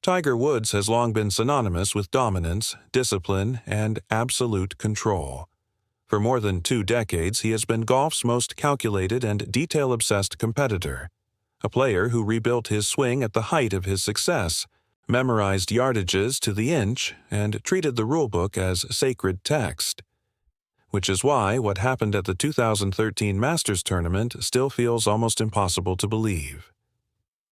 Tiger Woods has long been synonymous with dominance, discipline, and absolute control. For more than 2 decades, he has been golf's most calculated and detail-obsessed competitor, a player who rebuilt his swing at the height of his success, memorized yardages to the inch, and treated the rulebook as sacred text. Which is why what happened at the 2013 Masters tournament still feels almost impossible to believe.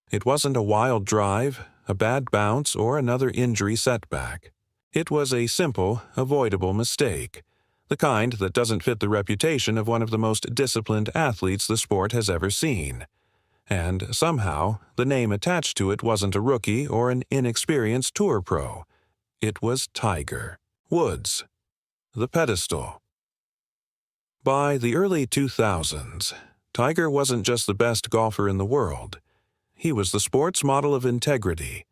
It wasn't a wild drive, a bad bounce, or another injury setback. It was a simple, avoidable mistake, the kind that doesn't fit the reputation of one of the most disciplined athletes the sport has ever seen. And somehow, the name attached to it wasn't a rookie or an inexperienced tour pro. It was Tiger Woods, the pedestal. By the early 2000s, Tiger wasn't just the best golfer in the world. He was the sport's model of integrity.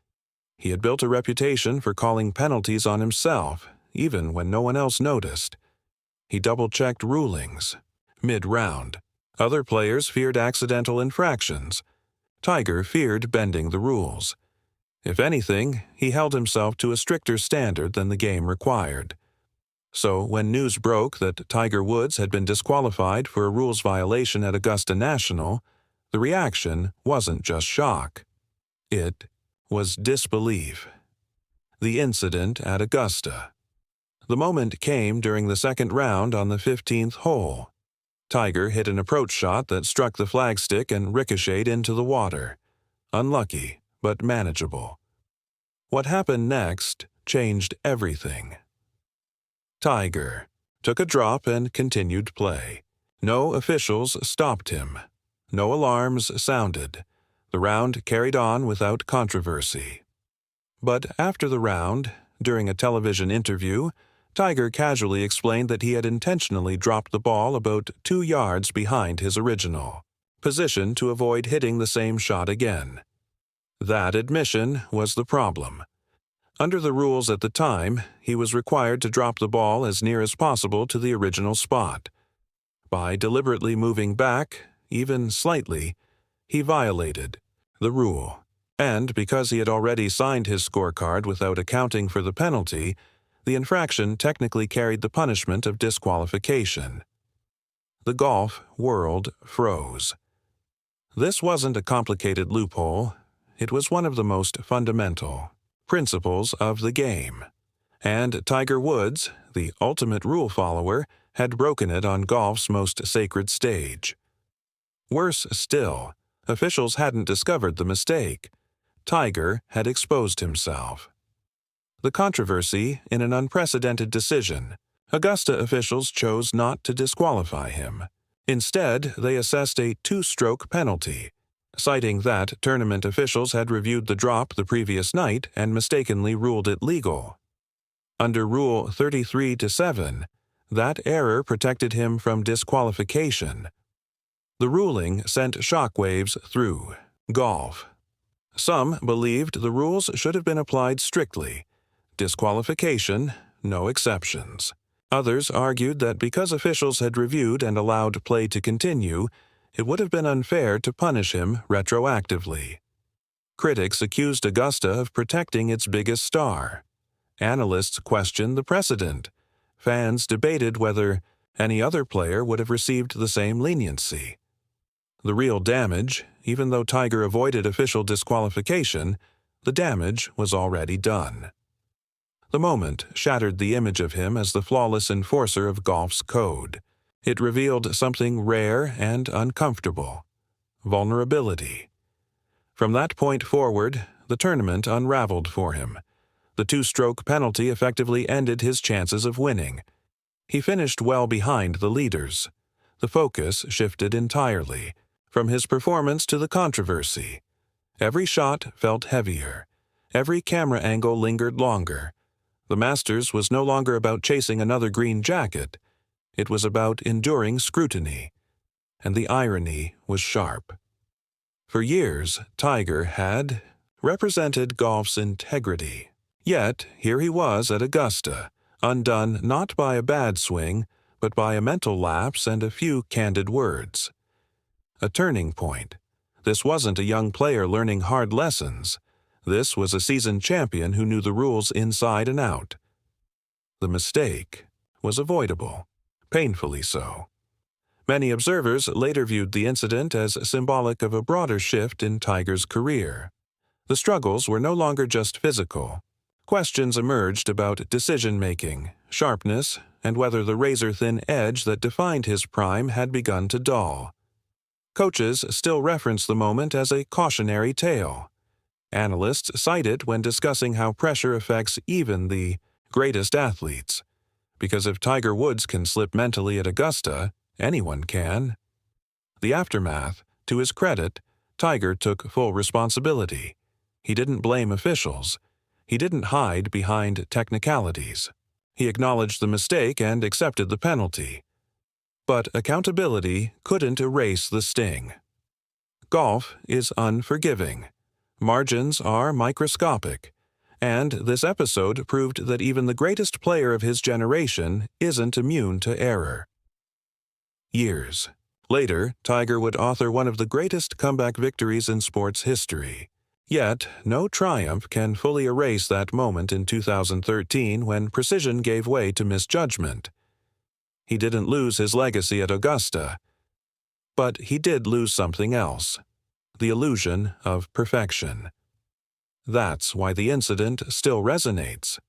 He had built a reputation for calling penalties on himself, even when no one else noticed. He double-checked rulings mid-round. Other players feared accidental infractions. Tiger feared bending the rules. If anything, he held himself to a stricter standard than the game required. So when news broke that Tiger Woods had been disqualified for a rules violation at Augusta National, the reaction wasn't just shock. It was disbelief. The incident at Augusta. The moment came during the second round on the 15th hole. Tiger hit an approach shot that struck the flagstick and ricocheted into the water. Unlucky, but manageable. What happened next changed everything. Tiger took a drop and continued play. No officials stopped him. No alarms sounded. The round carried on without controversy. But after the round, during a television interview, Tiger casually explained that he had intentionally dropped the ball about 2 yards behind his original position to avoid hitting the same shot again. That admission was the problem. Under the rules at the time, he was required to drop the ball as near as possible to the original spot. By deliberately moving back, even slightly, he violated the rule. And because he had already signed his scorecard without accounting for the penalty, the infraction technically carried the punishment of disqualification. The golf world froze. This wasn't a complicated loophole. It was one of the most fundamental principles of the game. And Tiger Woods, the ultimate rule follower, had broken it on golf's most sacred stage. Worse still, officials hadn't discovered the mistake. Tiger had exposed himself. The controversy in an unprecedented decision. Augusta officials chose not to disqualify him. Instead, they assessed a 2-stroke penalty, citing that tournament officials had reviewed the drop the previous night and mistakenly ruled it legal. Under Rule 33-7, that error protected him from disqualification. The ruling sent shockwaves through golf. Some believed the rules should have been applied strictly. Disqualification, no exceptions. Others argued that because officials had reviewed and allowed play to continue, it would have been unfair to punish him retroactively. Critics accused Augusta of protecting its biggest star. Analysts questioned the precedent. Fans debated whether any other player would have received the same leniency. The real damage, even though Tiger avoided official disqualification, the damage was already done. The moment shattered the image of him as the flawless enforcer of golf's code. It revealed something rare and uncomfortable: vulnerability. From that point forward, the tournament unraveled for him. The 2-stroke penalty effectively ended his chances of winning. He finished well behind the leaders. The focus shifted entirely, from his performance to the controversy. Every shot felt heavier. Every camera angle lingered longer. The Masters was no longer about chasing another green jacket. It was about enduring scrutiny. And the irony was sharp. For years, Tiger had represented golf's integrity. Yet, here he was at Augusta, undone not by a bad swing, but by a mental lapse and a few candid words. A turning point. This wasn't a young player learning hard lessons. This was a seasoned champion who knew the rules inside and out. The mistake was avoidable, painfully so. Many observers later viewed the incident as symbolic of a broader shift in Tiger's career. The struggles were no longer just physical. Questions emerged about decision-making, sharpness, and whether the razor-thin edge that defined his prime had begun to dull. Coaches still reference the moment as a cautionary tale. Analysts cite it when discussing how pressure affects even the greatest athletes. Because if Tiger Woods can slip mentally at Augusta, anyone can. The aftermath, to his credit, Tiger took full responsibility. He didn't blame officials. He didn't hide behind technicalities. He acknowledged the mistake and accepted the penalty. But accountability couldn't erase the sting. Golf is unforgiving. Margins are microscopic. And this episode proved that even the greatest player of his generation isn't immune to error. Years later, Tiger would author one of the greatest comeback victories in sports history. Yet, no triumph can fully erase that moment in 2013 when precision gave way to misjudgment. He didn't lose his legacy at Augusta, but he did lose something else: the illusion of perfection. That's why the incident still resonates.